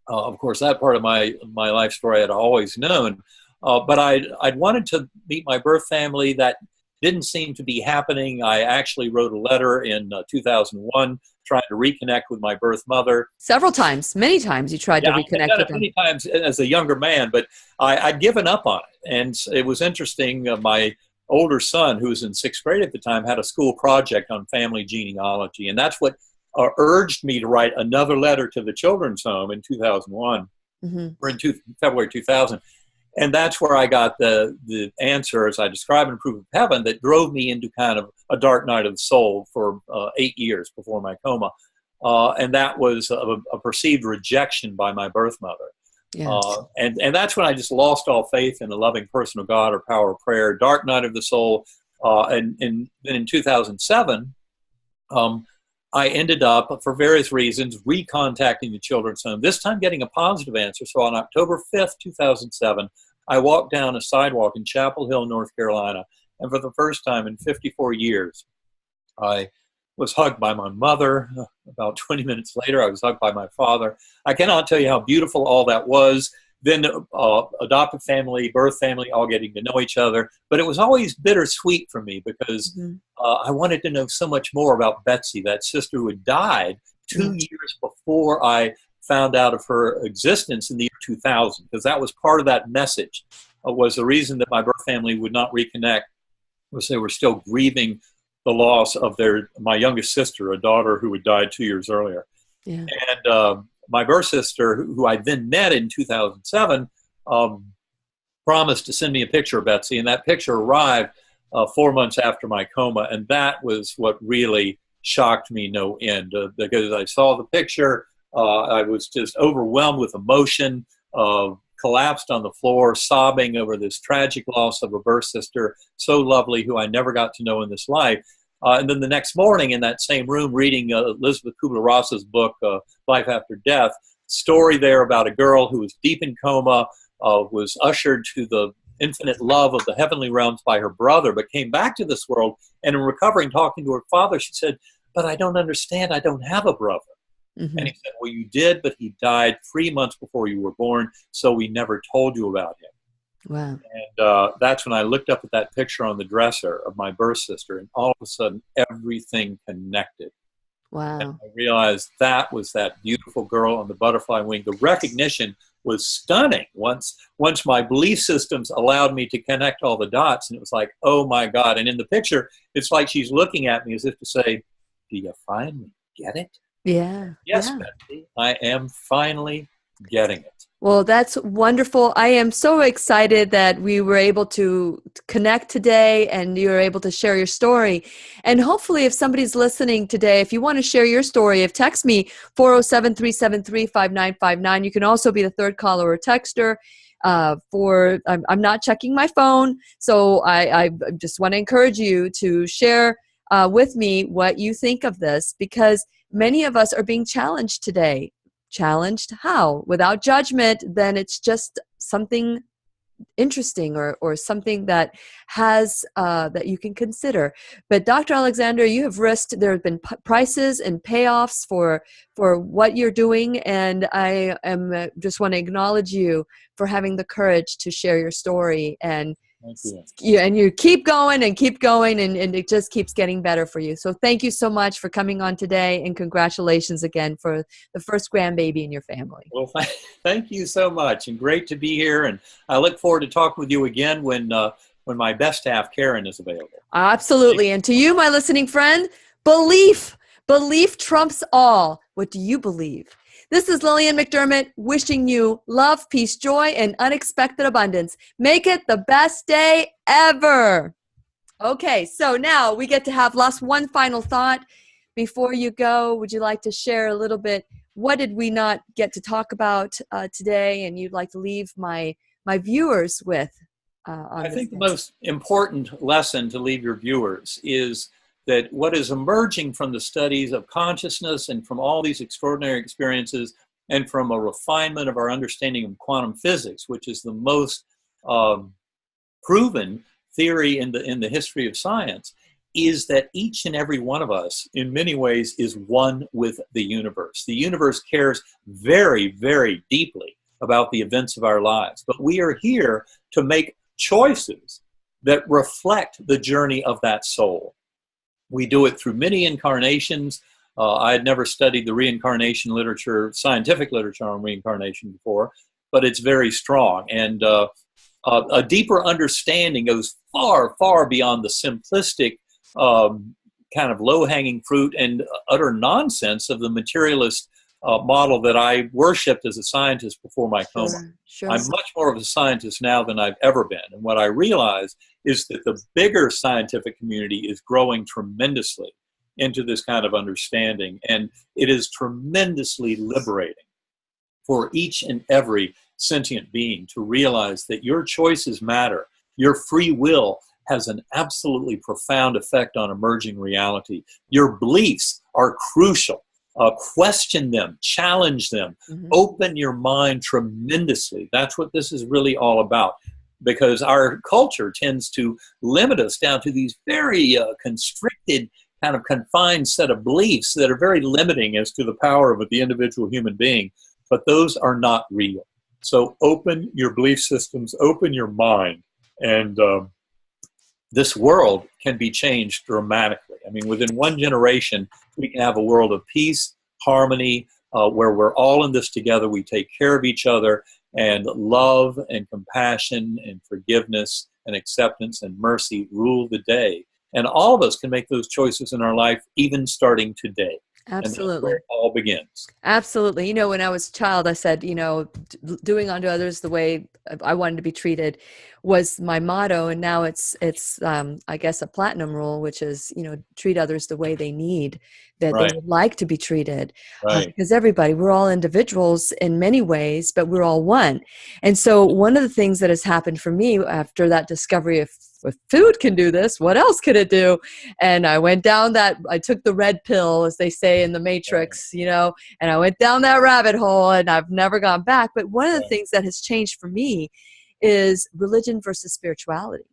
Of course, that part of my life story I had always known. But I'd wanted to meet my birth family. That didn't seem to be happening. I actually wrote a letter in 2001 trying to reconnect with my birth mother. Several times, many times you tried to reconnect I'd done with it them. many times as a younger man, but I'd given up on it. And it was interesting. My older son, who was in 6th grade at the time, had a school project on family genealogy. And that's what urged me to write another letter to the children's home in 2001, or in February 2000. And that's where I got the answer, as I describe in Proof of Heaven, that drove me into kind of a dark night of the soul for 8 years before my coma. And that was a perceived rejection by my birth mother. Yes. And that's when I just lost all faith in a loving person of God or power of prayer, dark night of the soul. And then in 2007, I ended up, for various reasons, recontacting the children's home, this time getting a positive answer. So on October 5th, 2007, I walked down a sidewalk in Chapel Hill, North Carolina, and for the first time in 54 years, I was hugged by my mother. About 20 minutes later, I was hugged by my father. I cannot tell you how beautiful all that was. Then adoptive family, birth family, all getting to know each other. But it was always bittersweet for me because I wanted to know so much more about Betsy, that sister who had died 2 years before I found out of her existence in the year 2000, because that was part of that message, was the reason that my birth family would not reconnect, was they were still grieving the loss of my youngest sister, a daughter who had died 2 years earlier. Yeah. And my birth sister, who I then met in 2007, promised to send me a picture of Betsy, and that picture arrived 4 months after my coma, and that was what really shocked me no end, because I saw the picture, I was just overwhelmed with emotion, collapsed on the floor, sobbing over this tragic loss of a birth sister, so lovely, who I never got to know in this life. And then the next morning in that same room reading Elizabeth Kubler-Ross's book, Life After Death, story there about a girl who was deep in coma, was ushered to the infinite love of the heavenly realms by her brother, but came back to this world, and in recovering, talking to her father, she said, "But I don't understand, I don't have a brother." And he said, "Well, you did, but he died 3 months before you were born, so we never told you about him." Wow. And that's when I looked up at that picture on the dresser of my birth sister, and all of a sudden, everything connected. Wow. And I realized that was that beautiful girl on the butterfly wing. The recognition was stunning once my belief systems allowed me to connect all the dots, and it was like, oh my God. And in the picture, it's like she's looking at me as if to say, "Do you finally get it?" Yeah. Yes, Yeah. Betsy, I am finally getting it. Well, that's wonderful. I am so excited that we were able to connect today and you were able to share your story. And hopefully if somebody's listening today, if you want to share your story, text me 407-373-5959. You can also be the third caller or texter. I'm not checking my phone, so I just want to encourage you to share with me what you think of this, because many of us are being challenged today. Challenged how? Without judgment, then it's just something interesting or something that has that you can consider. But Dr. Alexander, you have risked, there have been prices and payoffs for what you're doing, and I am just want to acknowledge you for having the courage to share your story. And Thank you. yeah, and you keep going and it just keeps getting better for you. So thank you so much for coming on today, and congratulations again for the first grandbaby in your family. Well, thank you so much, and great to be here. And I look forward to talking with you again when my best half, Karen, is available. Absolutely. And to you, my listening friend, belief trumps all. What do you believe? This is Lillian McDermott wishing you love, peace, joy, and unexpected abundance. Make it the best day ever. Okay, so now we get to have one final thought. Before you go, would you like to share a little bit? What did we not get to talk about today, and you'd like to leave my viewers with? I think the most important lesson to leave your viewers is that what is emerging from the studies of consciousness and from all these extraordinary experiences and from a refinement of our understanding of quantum physics, which is the most proven theory in the history of science, is that each and every one of us, in many ways, is one with the universe. The universe cares very, very deeply about the events of our lives, but we are here to make choices that reflect the journey of that soul. We do it through many incarnations. I had never studied the reincarnation literature, scientific literature on reincarnation before, but it's very strong. And a deeper understanding goes far, far beyond the simplistic kind of low-hanging fruit and utter nonsense of the materialist model that I worshipped as a scientist before my coma. Sure. I'm much more of a scientist now than I've ever been. And what I realize is that the bigger scientific community is growing tremendously into this kind of understanding. And it is tremendously liberating for each and every sentient being to realize that your choices matter. Your free will has an absolutely profound effect on emerging reality. Your beliefs are crucial. Question them, challenge them, open your mind tremendously. That's what this is really all about, because our culture tends to limit us down to these very constricted, kind of confined set of beliefs that are very limiting as to the power of the individual human being, but those are not real. So open your belief systems, open your mind, and this world can be changed dramatically. I mean, within one generation, we can have a world of peace, harmony, where we're all in this together. We take care of each other, and love and compassion and forgiveness and acceptance and mercy rule the day. And all of us can make those choices in our life, even starting today. Absolutely. And that's where it all begins. Absolutely. You know, when I was a child, I said, you know, doing unto others the way I wanted to be treated was my motto. And now it's I guess, a platinum rule, which is, you know, treat others the way they need, that Right. they would like to be treated. Right. Because everybody, we're all individuals in many ways, but we're all one. And so one of the things that has happened for me after that discovery of if food can do this, what else could it do? And I went down I took the red pill, as they say in the Matrix, you know, and I went down that rabbit hole and I've never gone back. But one of the things that has changed for me is religion versus spirituality.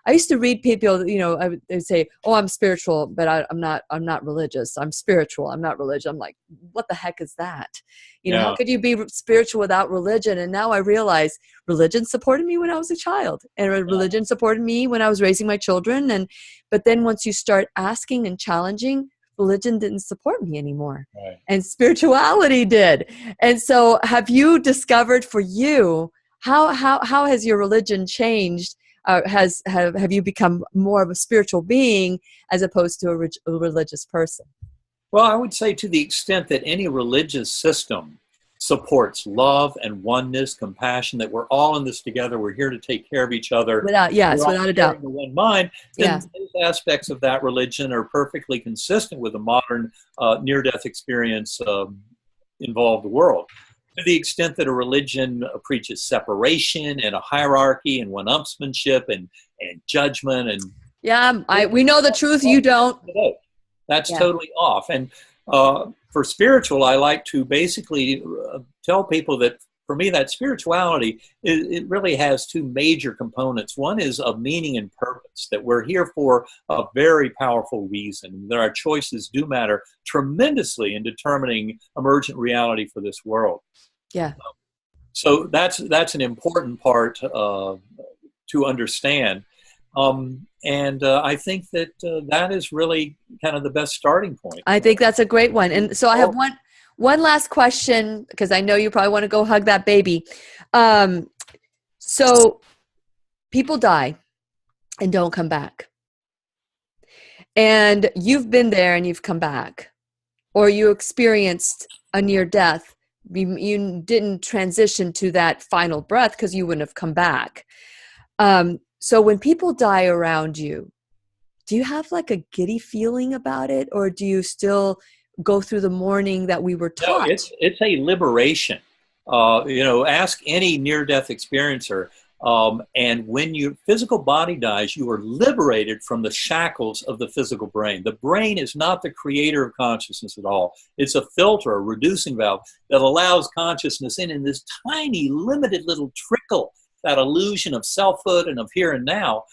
I used to read people, you know, they'd say, oh, I'm spiritual, but I'm not religious. I'm spiritual. I'm not religious. I'm like, what the heck is that? You know, how could you be spiritual without religion? And now I realize religion supported me when I was a child, and religion supported me when I was raising my children. But then once you start asking and challenging, religion didn't support me anymore. Right. And spirituality did. And so have you discovered for you, how has your religion changed? Have you become more of a spiritual being as opposed to a religious person? Well, I would say to the extent that any religious system supports love and oneness, compassion, that we're all in this together, we're here to take care of each other. Without a doubt. In one mind, then those aspects of that religion are perfectly consistent with the modern near-death experience involved world. To the extent that a religion preaches separation and a hierarchy and one-upsmanship and judgment and we know the truth, you don't. That's totally off. And for spiritual, I like to basically tell people that for me, that spirituality, it really has two major components. One is of meaning and purpose, that we're here for a very powerful reason, that our choices do matter tremendously in determining emergent reality for this world. Yeah. So that's an important part to understand. And I think that that is really kind of the best starting point. I think that's a great one. And so I have one last question, because I know you probably want to go hug that baby. So people die and don't come back. And you've been there and you've come back. Or you experienced a near death. You didn't transition to that final breath because you wouldn't have come back. So when people die around you, do you have like a giddy feeling about it? Or do you still go through the mourning that we were taught? No, it's a liberation. Ask any near-death experiencer. And when your physical body dies, you are liberated from the shackles of the physical brain. The brain is not the creator of consciousness at all. It's a filter, a reducing valve that allows consciousness in this tiny, limited little trickle, that illusion of selfhood and of here and now.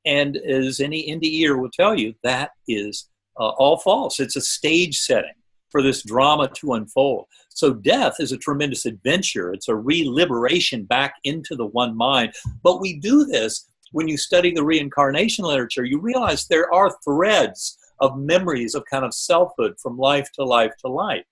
And as any indie ear will tell you, that is all false. It's a stage setting for this drama to unfold. So death is a tremendous adventure. It's a re-liberation back into the one mind. But we do this when you study the reincarnation literature. You realize there are threads of memories of kind of selfhood from life to life to life.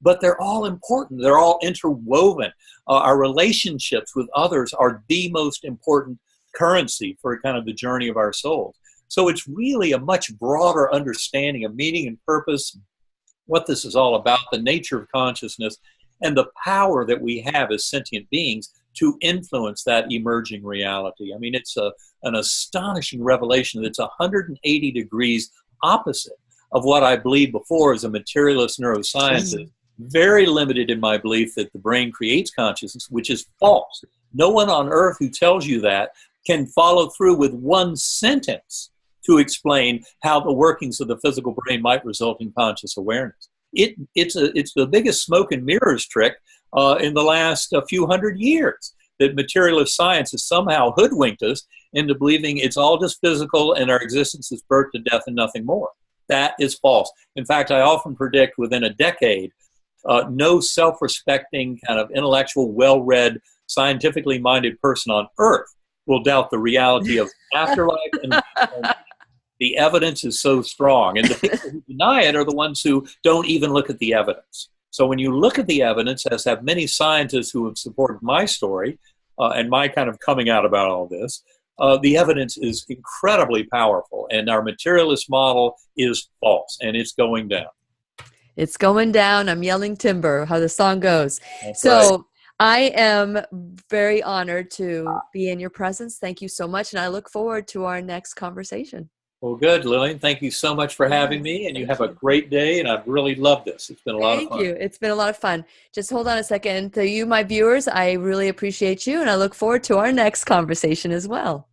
But they're all important. They're all interwoven. Our relationships with others are the most important currency for kind of the journey of our souls. So it's really a much broader understanding of meaning and purpose, what this is all about, the nature of consciousness, and the power that we have as sentient beings to influence that emerging reality. I mean, it's an astonishing revelation that's 180 degrees opposite of what I believed before as a materialist neuroscientist. Very limited in my belief that the brain creates consciousness, which is false. No one on earth who tells you that can follow through with one sentence to explain how the workings of the physical brain might result in conscious awareness. It's the biggest smoke and mirrors trick in the last few hundred years, that materialist science has somehow hoodwinked us into believing it's all just physical and our existence is birth to death and nothing more. That is false. In fact, I often predict within a decade, no self-respecting, kind of intellectual, well-read, scientifically minded person on earth will doubt the reality of afterlife, and the evidence is so strong. And the people who deny it are the ones who don't even look at the evidence. So when you look at the evidence, as have many scientists who have supported my story and my kind of coming out about all this, the evidence is incredibly powerful. And our materialist model is false, and it's going down. It's going down. I'm yelling timber, how the song goes. That's So right. I am very honored to be in your presence. Thank you so much. And I look forward to our next conversation. Well, good, Lillian. Thank you so much for having me, and you have a great day, and I've really loved this. It's been a lot of fun. Thank you. It's been a lot of fun. Just hold on a second. To you, my viewers, I really appreciate you, and I look forward to our next conversation as well.